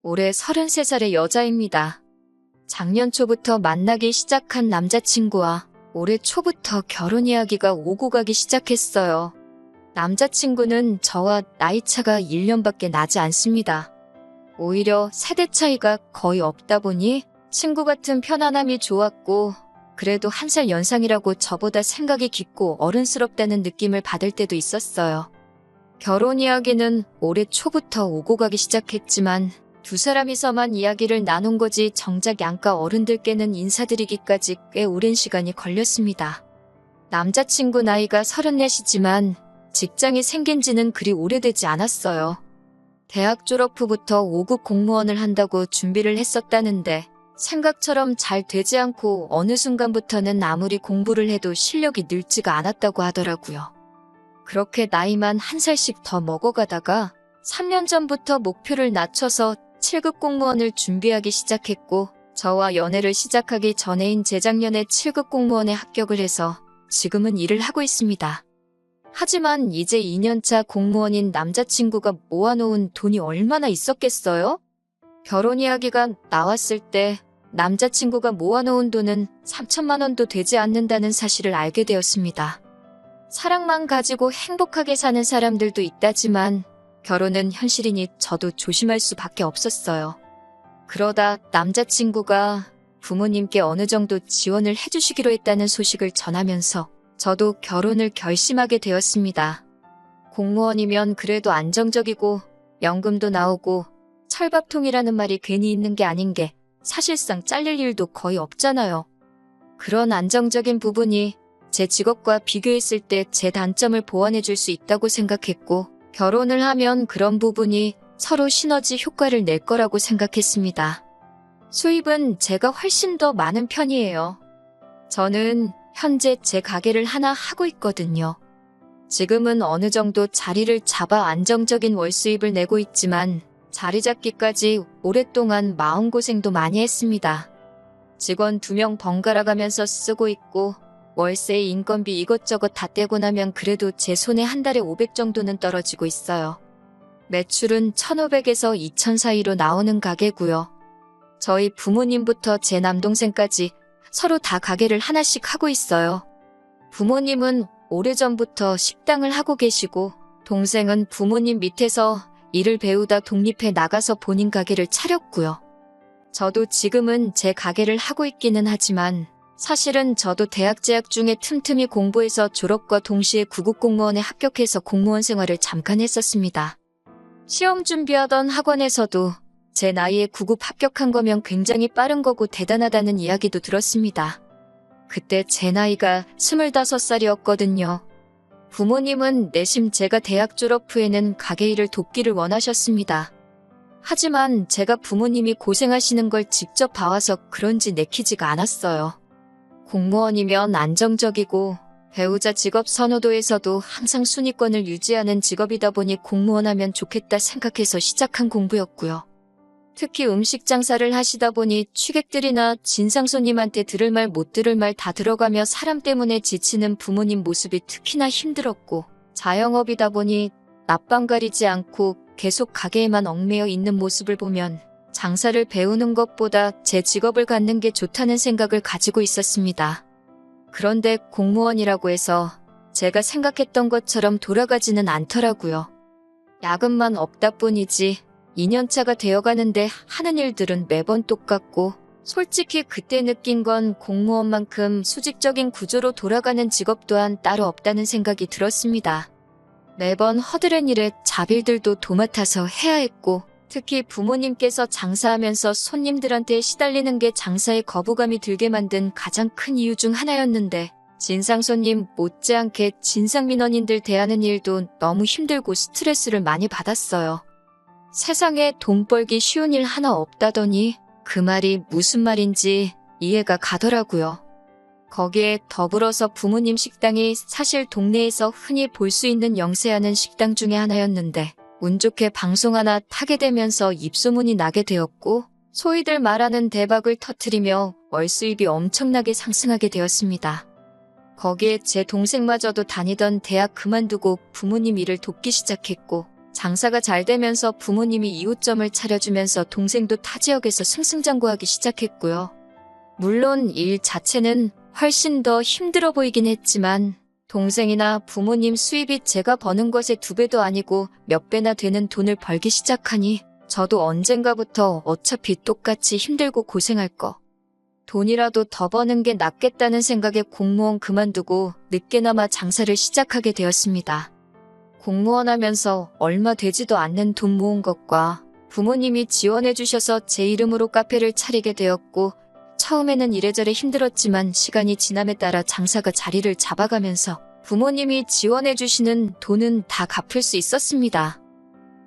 올해 33살의 여자입니다. 작년 초부터 만나기 시작한 남자친구와 올해 초부터 결혼 이야기가 오고 가기 시작했어요. 남자친구는 저와 나이차가 1년밖에 나지 않습니다. 오히려 세대 차이가 거의 없다 보니 친구 같은 편안함이 좋았고, 그래도 한 살 연상이라고 저보다 생각이 깊고 어른스럽다는 느낌을 받을 때도 있었어요. 결혼 이야기는 올해 초부터 오고 가기 시작했지만 두 사람이서만 이야기를 나눈 거지 정작 양가 어른들께는 인사드리기까지 꽤 오랜 시간이 걸렸습니다. 남자친구 나이가 34이지만 직장이 생긴 지는 그리 오래되지 않았어요. 대학 졸업 후부터 5급 공무원을 한다고 준비를 했었다는데 생각처럼 잘 되지 않고 어느 순간부터는 아무리 공부를 해도 실력이 늘지가 않았다고 하더라고요. 그렇게 나이만 한 살씩 더 먹어가다가 3년 전부터 목표를 낮춰서 7급 공무원을 준비하기 시작했고, 저와 연애를 시작하기 전에인 재작년에 7급 공무원에 합격을 해서 지금은 일을 하고 있습니다. 하지만 이제 2년차 공무원인 남자친구가 모아놓은 돈이 얼마나 있었겠어요? 결혼 이야기가 나왔을 때 남자친구가 모아놓은 돈은 3천만 원도 되지 않는다는 사실을 알게 되었습니다. 사랑만 가지고 행복하게 사는 사람들도 있다지만 결혼은 현실이니 저도 조심할 수밖에 없었어요. 그러다 남자친구가 부모님께 어느 정도 지원을 해주시기로 했다는 소식을 전하면서 저도 결혼을 결심하게 되었습니다. 공무원이면 그래도 안정적이고 연금도 나오고 철밥통이라는 말이 괜히 있는 게 아닌 게 사실상 잘릴 일도 거의 없잖아요. 그런 안정적인 부분이 제 직업과 비교했을 때 제 단점을 보완해 줄 수 있다고 생각했고, 결혼을 하면 그런 부분이 서로 시너지 효과를 낼 거라고 생각했습니다. 수입은 제가 훨씬 더 많은 편이에요. 저는 현재 제 가게를 하나 하고 있거든요. 지금은 어느 정도 자리를 잡아 안정적인 월 수입을 내고 있지만 자리 잡기까지 오랫동안 마음고생도 많이 했습니다. 직원 2명 번갈아 가면서 쓰고 있고 월세, 인건비 이것저것 다 떼고 나면 그래도 제 손에 한 달에 500 정도는 떨어지고 있어요. 매출은 1,500에서 2,000 사이로 나오는 가게고요. 저희 부모님부터 제 남동생까지 서로 다 가게를 하나씩 하고 있어요. 부모님은 오래전부터 식당을 하고 계시고 동생은 부모님 밑에서 일을 배우다 독립해 나가서 본인 가게를 차렸고요. 저도 지금은 제 가게를 하고 있기는 하지만 사실은 저도 대학 재학 중에 틈틈이 공부해서 졸업과 동시에 9급 공무원에 합격해서 공무원 생활을 잠깐 했었습니다. 시험 준비하던 학원에서도 제 나이에 9급 합격한 거면 굉장히 빠른 거고 대단하다는 이야기도 들었습니다. 그때 제 나이가 25살이었거든요. 부모님은 내심 제가 대학 졸업 후에는 가게 일을 돕기를 원하셨습니다. 하지만 제가 부모님이 고생하시는 걸 직접 봐와서 그런지 내키지가 않았어요. 공무원이면 안정적이고 배우자 직업 선호도에서도 항상 순위권을 유지하는 직업이다 보니 공무원 하면 좋겠다 생각해서 시작한 공부였고요. 특히 음식 장사를 하시다 보니 취객들이나 진상 손님한테 들을 말 못 들을 말 다 들어가며 사람 때문에 지치는 부모님 모습이 특히나 힘들었고, 자영업이다 보니 낮밤 가리지 않고 계속 가게에만 얽매여 있는 모습을 보면 장사를 배우는 것보다 제 직업을 갖는 게 좋다는 생각을 가지고 있었습니다. 그런데 공무원이라고 해서 제가 생각했던 것처럼 돌아가지는 않더라고요. 야근만 없다 뿐이지 2년차가 되어가는데 하는 일들은 매번 똑같고, 솔직히 그때 느낀 건 공무원만큼 수직적인 구조로 돌아가는 직업 또한 따로 없다는 생각이 들었습니다. 매번 허드렛 일에 잡일들도 도맡아서 해야 했고, 특히 부모님께서 장사하면서 손님들한테 시달리는 게 장사에 거부감이 들게 만든 가장 큰 이유 중 하나였는데, 진상 손님 못지않게 진상 민원인들 대하는 일도 너무 힘들고 스트레스를 많이 받았어요. 세상에 돈 벌기 쉬운 일 하나 없다더니 그 말이 무슨 말인지 이해가 가더라고요. 거기에 더불어서 부모님 식당이 사실 동네에서 흔히 볼 수 있는 영세하는 식당 중에 하나였는데 운 좋게 방송 하나 타게 되면서 입소문이 나게 되었고, 소위들 말하는 대박을 터뜨리며 월 수입이 엄청나게 상승하게 되었습니다. 거기에 제 동생마저도 다니던 대학 그만두고 부모님 일을 돕기 시작했고, 장사가 잘 되면서 부모님이 이웃점을 차려주면서 동생도 타 지역에서 승승장구하기 시작했고요. 물론 일 자체는 훨씬 더 힘들어 보이긴 했지만 동생이나 부모님 수입이 제가 버는 것의 2배도 아니고 몇 배나 되는 돈을 벌기 시작하니 저도 언젠가부터 어차피 똑같이 힘들고 고생할 거. 돈이라도 더 버는 게 낫겠다는 생각에 공무원 그만두고 늦게나마 장사를 시작하게 되었습니다. 공무원 하면서 얼마 되지도 않는 돈 모은 것과 부모님이 지원해 주셔서 제 이름으로 카페를 차리게 되었고 처음에는 이래저래 힘들었지만 시간이 지남에 따라 장사가 자리를 잡아가면서 부모님이 지원해 주시는 돈은 다 갚을 수 있었습니다.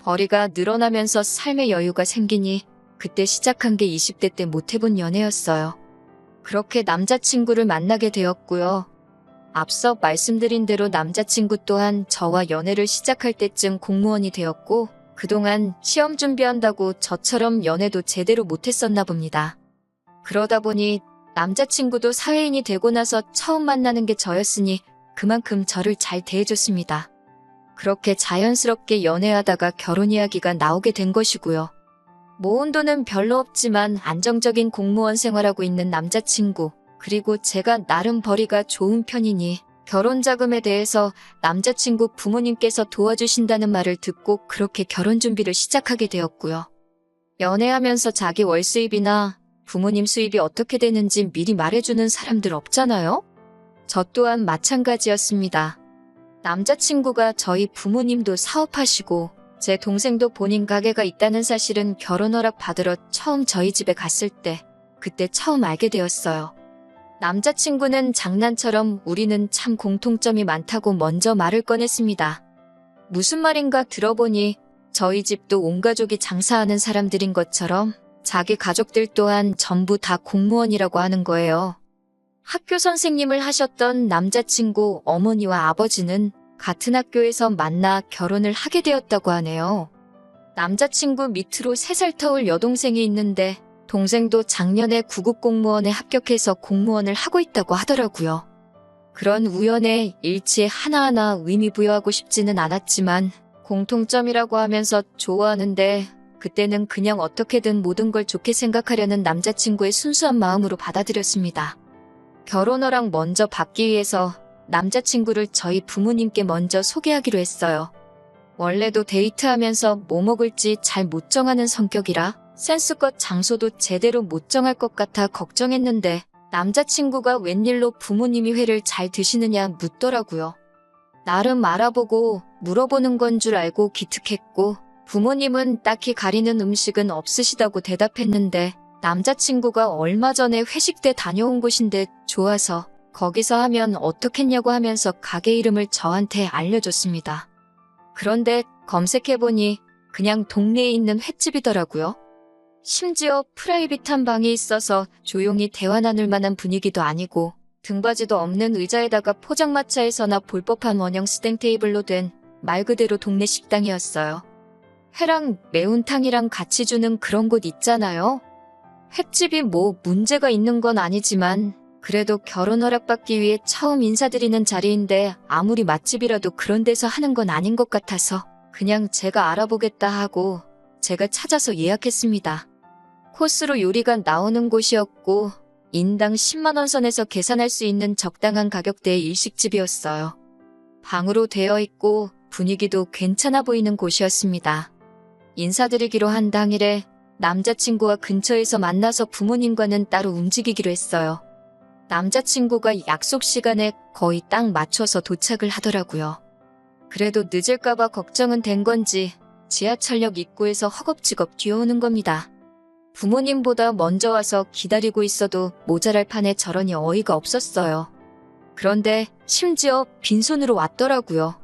벌이가 늘어나면서 삶의 여유가 생기니 그때 시작한 게 20대 때 못해본 연애였어요. 그렇게 남자친구를 만나게 되었고요. 앞서 말씀드린 대로 남자친구 또한 저와 연애를 시작할 때쯤 공무원이 되었고 그동안 시험 준비한다고 저처럼 연애도 제대로 못했었나 봅니다. 그러다 보니 남자친구도 사회인이 되고 나서 처음 만나는 게 저였으니 그만큼 저를 잘 대해줬습니다. 그렇게 자연스럽게 연애하다가 결혼 이야기가 나오게 된 것이고요. 모은 돈은 별로 없지만 안정적인 공무원 생활하고 있는 남자친구, 그리고 제가 나름 벌이가 좋은 편이니 결혼 자금에 대해서 남자친구 부모님께서 도와주신다는 말을 듣고 그렇게 결혼 준비를 시작하게 되었고요. 연애하면서 자기 월 수입이나 부모님 수입이 어떻게 되는지 미리 말해주는 사람들 없잖아요? 저 또한 마찬가지였습니다. 남자친구가 저희 부모님도 사업하시고 제 동생도 본인 가게가 있다는 사실은 결혼 허락 받으러 처음 저희 집에 갔을 때 그때 처음 알게 되었어요. 남자친구는 장난처럼 우리는 참 공통점이 많다고 먼저 말을 꺼냈습니다. 무슨 말인가 들어보니 저희 집도 온 가족이 장사하는 사람들인 것처럼 자기 가족들 또한 전부 다 공무원이라고 하는 거예요. 학교 선생님을 하셨던 남자친구 어머니와 아버지는 같은 학교에서 만나 결혼을 하게 되었다고 하네요. 남자친구 밑으로 3살 터울 여동생이 있는데 동생도 작년에 구급 공무원에 합격해서 공무원을 하고 있다고 하더라고요. 그런 우연의 일치에 하나하나 의미 부여하고 싶지는 않았지만 공통점이라고 하면서 좋아하는데 그때는 그냥 어떻게든 모든 걸 좋게 생각하려는 남자친구의 순수한 마음으로 받아들였습니다. 결혼 허락 먼저 받기 위해서 남자친구를 저희 부모님께 먼저 소개하기로 했어요. 원래도 데이트하면서 뭐 먹을지 잘 못 정하는 성격이라 센스껏 장소도 제대로 못 정할 것 같아 걱정했는데 남자친구가 웬일로 부모님이 회를 잘 드시느냐 묻더라고요. 나름 알아보고 물어보는 건 줄 알고 기특했고 부모님은 딱히 가리는 음식은 없으시다고 대답했는데 남자친구가 얼마 전에 회식 때 다녀온 곳인데 좋아서 거기서 하면 어떻겠냐고 하면서 가게 이름을 저한테 알려줬습니다. 그런데 검색해보니 그냥 동네에 있는 횟집이더라고요. 심지어 프라이빗한 방이 있어서 조용히 대화 나눌 만한 분위기도 아니고 등받이도 없는 의자에다가 포장마차에서나 볼 법한 원형 스탠 테이블로 된 말 그대로 동네 식당이었어요. 회랑 매운탕이랑 같이 주는 그런 곳 있잖아요. 횟집이 뭐 문제가 있는 건 아니지만 그래도 결혼 허락받기 위해 처음 인사드리는 자리인데 아무리 맛집이라도 그런 데서 하는 건 아닌 것 같아서 그냥 제가 알아보겠다 하고 제가 찾아서 예약했습니다. 코스로 요리가 나오는 곳이었고 인당 10만 원 선에서 계산할 수 있는 적당한 가격대의 일식집이었어요. 방으로 되어 있고 분위기도 괜찮아 보이는 곳이었습니다. 인사드리기로 한 당일에 남자친구와 근처에서 만나서 부모님과는 따로 움직이기로 했어요. 남자친구가 약속 시간에 거의 딱 맞춰서 도착을 하더라고요. 그래도 늦을까봐 걱정은 된 건지 지하철역 입구에서 허겁지겁 뛰어오는 겁니다. 부모님보다 먼저 와서 기다리고 있어도 모자랄 판에 저러니 어이가 없었어요. 그런데 심지어 빈손으로 왔더라고요.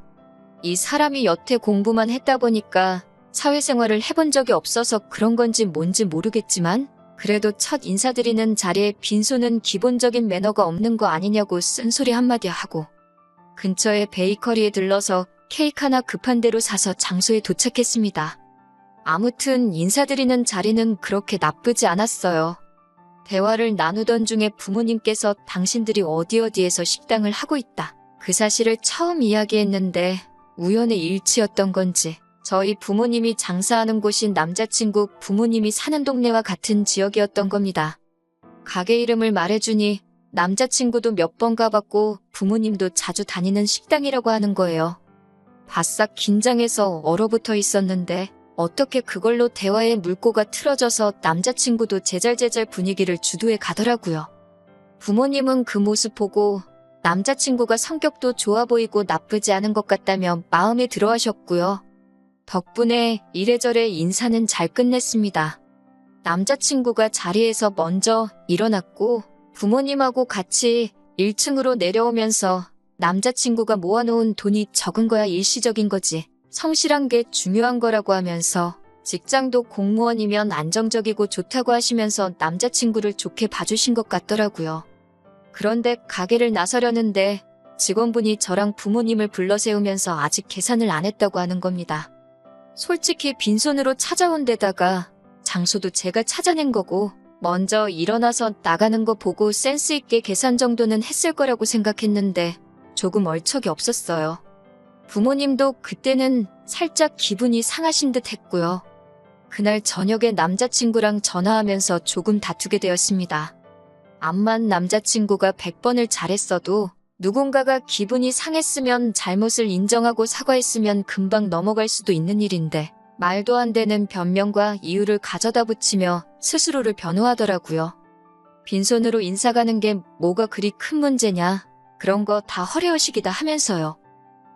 이 사람이 여태 공부만 했다 보니까 사회생활을 해본 적이 없어서 그런 건지 뭔지 모르겠지만 그래도 첫 인사드리는 자리에 빈손은 기본적인 매너가 없는 거 아니냐고 쓴소리 한마디 하고 근처의 베이커리에 들러서 케이크 하나 급한 대로 사서 장소에 도착했습니다. 아무튼 인사드리는 자리는 그렇게 나쁘지 않았어요. 대화를 나누던 중에 부모님께서 당신들이 어디에서 식당을 하고 있다. 그 사실을 처음 이야기했는데 우연의 일치였던 건지 저희 부모님이 장사하는 곳인 남자친구 부모님이 사는 동네와 같은 지역이었던 겁니다. 가게 이름을 말해주니 남자친구도 몇 번 가봤고 부모님도 자주 다니는 식당이라고 하는 거예요. 바싹 긴장해서 얼어붙어 있었는데 어떻게 그걸로 대화의 물꼬가 틀어져서 남자친구도 제잘제잘 분위기를 주도해 가더라고요. 부모님은 그 모습 보고 남자친구가 성격도 좋아 보이고 나쁘지 않은 것 같다며 마음에 들어 하셨고요. 덕분에 이래저래 인사는 잘 끝냈습니다. 남자친구가 자리에서 먼저 일어났고 부모님하고 같이 1층으로 내려오면서 남자친구가 모아놓은 돈이 적은 거야 일시적인 거지. 성실한 게 중요한 거라고 하면서 직장도 공무원이면 안정적이고 좋다고 하시면서 남자친구를 좋게 봐주신 것 같더라고요. 그런데 가게를 나서려는데 직원분이 저랑 부모님을 불러 세우면서 아직 계산을 안 했다고 하는 겁니다. 솔직히 빈손으로 찾아온 데다가 장소도 제가 찾아낸 거고 먼저 일어나서 나가는 거 보고 센스 있게 계산 정도는 했을 거라고 생각했는데 조금 얼척이 없었어요. 부모님도 그때는 살짝 기분이 상하신 듯 했고요. 그날 저녁에 남자친구랑 전화하면서 조금 다투게 되었습니다. 암만 남자친구가 100번을 잘했어도 누군가가 기분이 상했으면 잘못을 인정하고 사과했으면 금방 넘어갈 수도 있는 일인데 말도 안 되는 변명과 이유를 가져다 붙이며 스스로를 변호하더라고요. 빈손으로 인사 가는 게 뭐가 그리 큰 문제냐. 그런 거 다 허례허식이다 하면서요.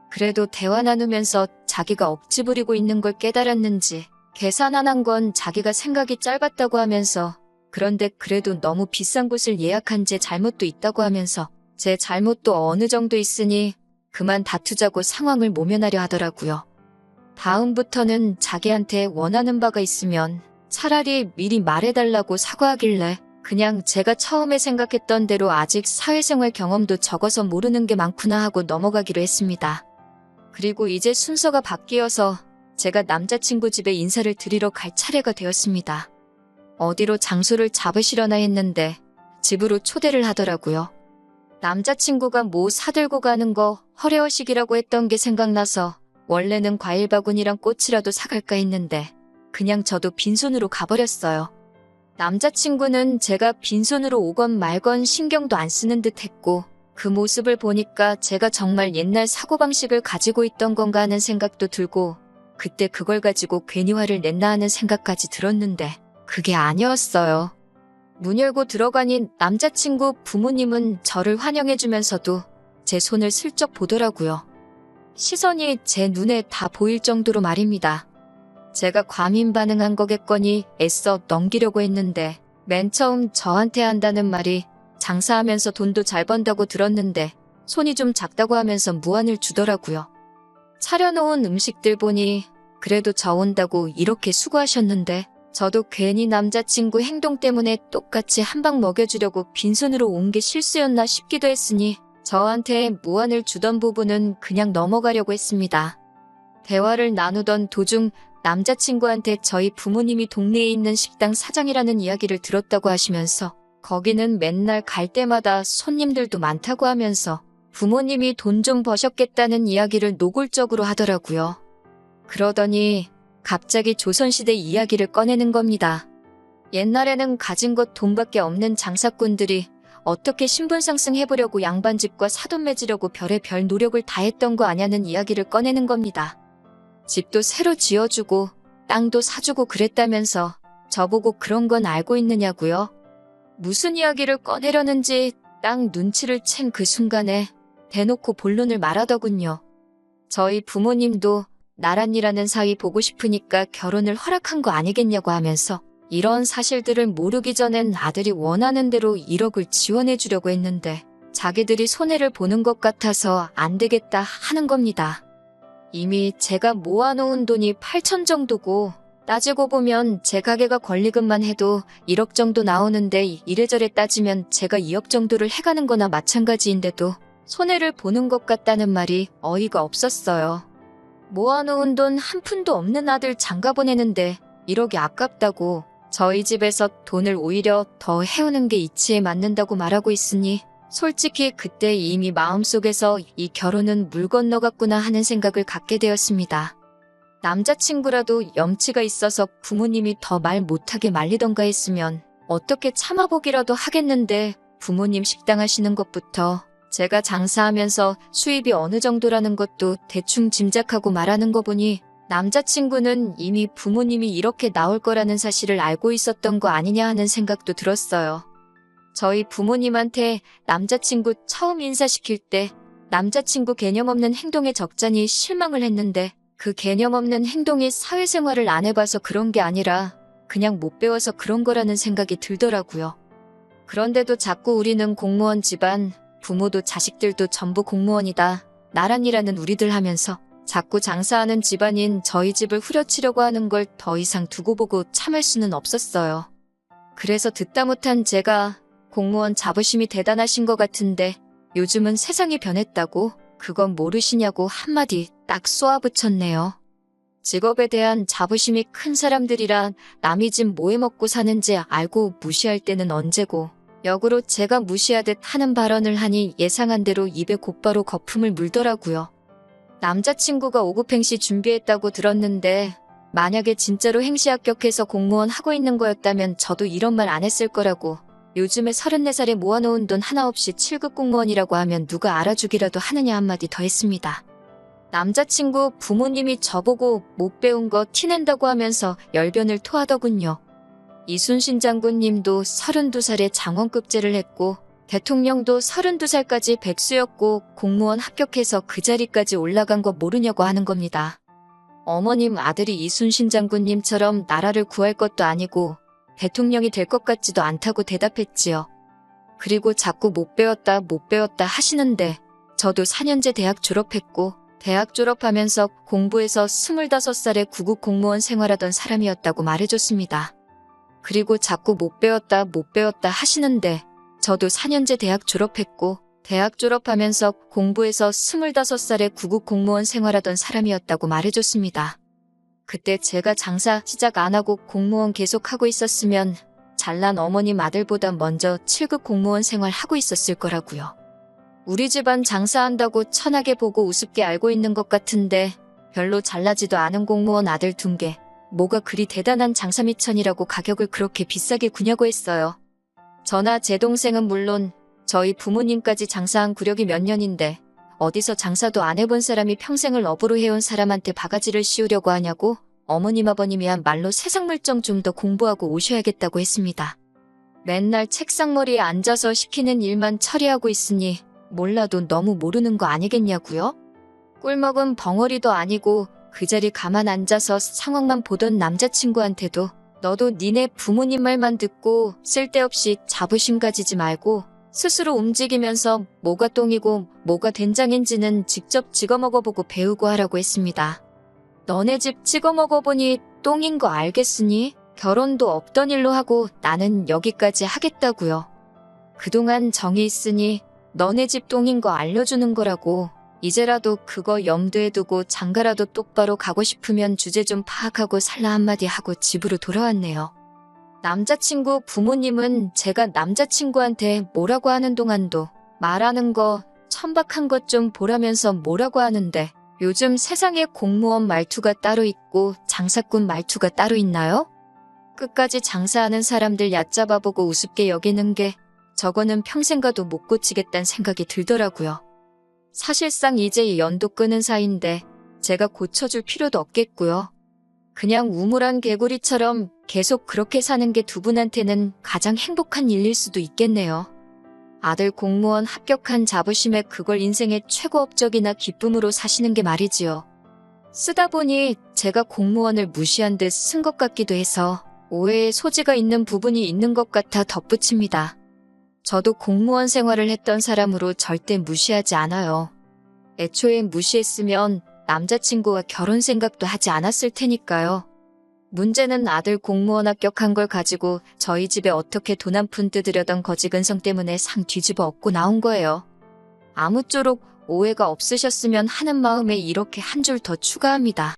그래도 대화 나누면서 자기가 억지 부리고 있는 걸 깨달았는지 계산 안 한 건 자기가 생각이 짧았다고 하면서 그런데 그래도 너무 비싼 곳을 예약한 제 잘못도 있다고 하면서 제 잘못도 어느 정도 있으니 그만 다투자고 상황을 모면하려 하더라고요. 다음부터는 자기한테 원하는 바가 있으면 차라리 미리 말해달라고 사과하길래 그냥 제가 처음에 생각했던 대로 아직 사회생활 경험도 적어서 모르는 게 많구나 하고 넘어가기로 했습니다. 그리고 이제 순서가 바뀌어서 제가 남자친구 집에 인사를 드리러 갈 차례가 되었습니다. 어디로 장소를 잡으시려나 했는데 집으로 초대를 하더라고요. 남자친구가 뭐 사들고 가는 거 허례허식이라고 했던 게 생각나서 원래는 과일 바구니랑 꽃이라도 사갈까 했는데 그냥 저도 빈손으로 가버렸어요. 남자친구는 제가 빈손으로 오건 말건 신경도 안 쓰는 듯 했고 그 모습을 보니까 제가 정말 옛날 사고방식을 가지고 있던 건가 하는 생각도 들고 그때 그걸 가지고 괜히 화를 냈나 하는 생각까지 들었는데 그게 아니었어요. 문 열고 들어가니 남자친구 부모님은 저를 환영해주면서도 제 손을 슬쩍 보더라고요. 시선이 제 눈에 다 보일 정도로 말입니다. 제가 과민 반응한 거겠거니 애써 넘기려고 했는데 맨 처음 저한테 한다는 말이 장사하면서 돈도 잘 번다고 들었는데 손이 좀 작다고 하면서 무안을 주더라고요. 차려놓은 음식들 보니 그래도 저 온다고 이렇게 수고하셨는데 저도 괜히 남자친구 행동 때문에 똑같이 한 방 먹여주려고 빈손으로 온 게 실수였나 싶기도 했으니 저한테 무안을 주던 부분은 그냥 넘어가려고 했습니다. 대화를 나누던 도중 남자친구한테 저희 부모님이 동네에 있는 식당 사장이라는 이야기를 들었다고 하시면서 거기는 맨날 갈 때마다 손님들도 많다고 하면서 부모님이 돈 좀 버셨겠다는 이야기를 노골적으로 하더라고요. 그러더니 갑자기 조선시대 이야기를 꺼내는 겁니다. 옛날에는 가진 것 돈밖에 없는 장사꾼들이 어떻게 신분 상승해보려고 양반집과 사돈 맺으려고 별의별 노력을 다했던 거 아냐는 이야기를 꺼내는 겁니다. 집도 새로 지어주고 땅도 사주고 그랬다면서 저보고 그런 건 알고 있느냐고요? 무슨 이야기를 꺼내려는지 딱 눈치를 챈 그 순간에 대놓고 본론을 말하더군요. 저희 부모님도 나란이라는 사위 보고 싶으니까 결혼을 허락한 거 아니겠냐고 하면서 이런 사실들을 모르기 전엔 아들이 원하는 대로 1억을 지원해 주려고 했는데 자기들이 손해를 보는 것 같아서 안 되겠다 하는 겁니다. 이미 제가 모아놓은 돈이 8천 정도고 따지고 보면 제 가게가 권리금만 해도 1억 정도 나오는데 이래저래 따지면 제가 2억 정도를 해가는 거나 마찬가지인데도 손해를 보는 것 같다는 말이 어이가 없었어요. 모아놓은 돈 한 푼도 없는 아들 장가 보내는데 1억이 아깝다고 저희 집에서 돈을 오히려 더 해오는 게 이치에 맞는다고 말하고 있으니 솔직히 그때 이미 마음속에서 이 결혼은 물 건너갔구나 하는 생각을 갖게 되었습니다. 남자친구라도 염치가 있어서 부모님이 더 말 못하게 말리던가 했으면 어떻게 참아보기라도 하겠는데 부모님 식당 하시는 것부터 제가 장사하면서 수입이 어느 정도라는 것도 대충 짐작하고 말하는 거 보니 남자친구는 이미 부모님이 이렇게 나올 거라는 사실을 알고 있었던 거 아니냐 하는 생각도 들었어요. 저희 부모님한테 남자친구 처음 인사시킬 때 남자친구 개념 없는 행동에 적잖이 실망을 했는데 그 개념 없는 행동이 사회생활을 안 해봐서 그런 게 아니라 그냥 못 배워서 그런 거라는 생각이 들더라고요. 그런데도 자꾸 우리는 공무원 집안, 부모도 자식들도 전부 공무원이다. 나란히라는 우리들 하면서 자꾸 장사하는 집안인 저희 집을 후려치려고 하는 걸 더 이상 두고 보고 참을 수는 없었어요. 그래서 듣다 못한 제가 공무원 자부심이 대단하신 것 같은데 요즘은 세상이 변했다고 그건 모르시냐고 한마디 딱 쏘아붙였네요. 직업에 대한 자부심이 큰 사람들이란 남이 집 뭐해 먹고 사는지 알고 무시할 때는 언제고 역으로 제가 무시하듯 하는 발언을 하니 예상한 대로 입에 곧바로 거품을 물더라고요. 남자친구가 5급 행시 준비했다고 들었는데 만약에 진짜로 행시 합격해서 공무원 하고 있는 거였다면 저도 이런 말 안 했을 거라고 요즘에 34살에 모아놓은 돈 하나 없이 7급 공무원이라고 하면 누가 알아주기라도 하느냐 한마디 더 했습니다. 남자친구 부모님이 저보고 못 배운 거 티낸다고 하면서 열변을 토하더군요. 이순신 장군님도 32살에 장원급제를 했고 대통령도 32살까지 백수였고 공무원 합격해서 그 자리까지 올라간 거 모르냐고 하는 겁니다. 어머님 아들이 이순신 장군님처럼 나라를 구할 것도 아니고 대통령이 될 것 같지도 않다고 대답했지요. 그리고 자꾸 못 배웠다 하시는데 저도 4년제 대학 졸업했고 대학 졸업하면서 공부해서 25살에 구급 공무원 생활하던 사람이었다고 말해줬습니다. 그리고 자꾸 못 배웠다 하시는데 저도 4년제 대학 졸업했고 대학 졸업하면서 공부해서 25살에 구급 공무원 생활하던 사람이었다고 말해줬습니다. 그때 제가 장사 시작 안 하고 공무원 계속하고 있었으면 잘난 어머님 아들보다 먼저 7급 공무원 생활하고 있었을 거라고요. 우리 집안 장사한다고 천하게 보고 우습게 알고 있는 것 같은데 별로 잘나지도 않은 공무원 아들 둔 게 뭐가 그리 대단한 장사미천이라고 가격을 그렇게 비싸게 구냐고 했어요. 저나 제 동생은 물론 저희 부모님까지 장사한 구력이 몇 년인데 어디서 장사도 안 해본 사람이 평생을 업으로 해온 사람한테 바가지를 씌우려고 하냐고 어머님 아버님이 한 말로 세상 물정 좀 더 공부하고 오셔야겠다고 했습니다. 맨날 책상머리에 앉아서 시키는 일만 처리하고 있으니 몰라도 너무 모르는 거 아니겠냐고요? 꿀먹은 벙어리도 아니고 그 자리 가만 앉아서 상황만 보던 남자친구한테도 너도 니네 부모님 말만 듣고 쓸데없이 자부심 가지지 말고 스스로 움직이면서 뭐가 똥이고 뭐가 된장인지는 직접 찍어 먹어보고 배우고 하라고 했습니다. 너네 집 찍어 먹어보니 똥인 거 알겠으니 결혼도 없던 일로 하고 나는 여기까지 하겠다고요. 그동안 정이 있으니 너네 집 똥인 거 알려주는 거라고 이제라도 그거 염두에 두고 장가라도 똑바로 가고 싶으면 주제 좀 파악하고 살라 한마디 하고 집으로 돌아왔네요. 남자친구 부모님은 제가 남자친구한테 뭐라고 하는 동안도 말하는 거 천박한 것 좀 보라면서 뭐라고 하는데 요즘 세상에 공무원 말투가 따로 있고 장사꾼 말투가 따로 있나요? 끝까지 장사하는 사람들 얕잡아보고 우습게 여기는 게 저거는 평생 가도 못 고치겠다는 생각이 들더라고요. 사실상 이제 연도 끄는 사이인데 제가 고쳐줄 필요도 없겠고요. 그냥 우물안 개구리처럼 계속 그렇게 사는 게 두 분한테는 가장 행복한 일일 수도 있겠네요. 아들 공무원 합격한 자부심에 그걸 인생의 최고 업적이나 기쁨으로 사시는 게 말이지요. 쓰다 보니 제가 공무원을 무시한 듯 쓴 것 같기도 해서 오해의 소지가 있는 부분이 있는 것 같아 덧붙입니다. 저도 공무원 생활을 했던 사람으로 절대 무시하지 않아요. 애초에 무시했으면 남자친구와 결혼 생각도 하지 않았을 테니까요. 문제는 아들 공무원 합격한 걸 가지고 저희 집에 어떻게 돈 한 푼 뜯으려던 거지 근성 때문에 상 뒤집어 엎고 나온 거예요. 아무쪼록 오해가 없으셨으면 하는 마음에 이렇게 한 줄 더 추가합니다.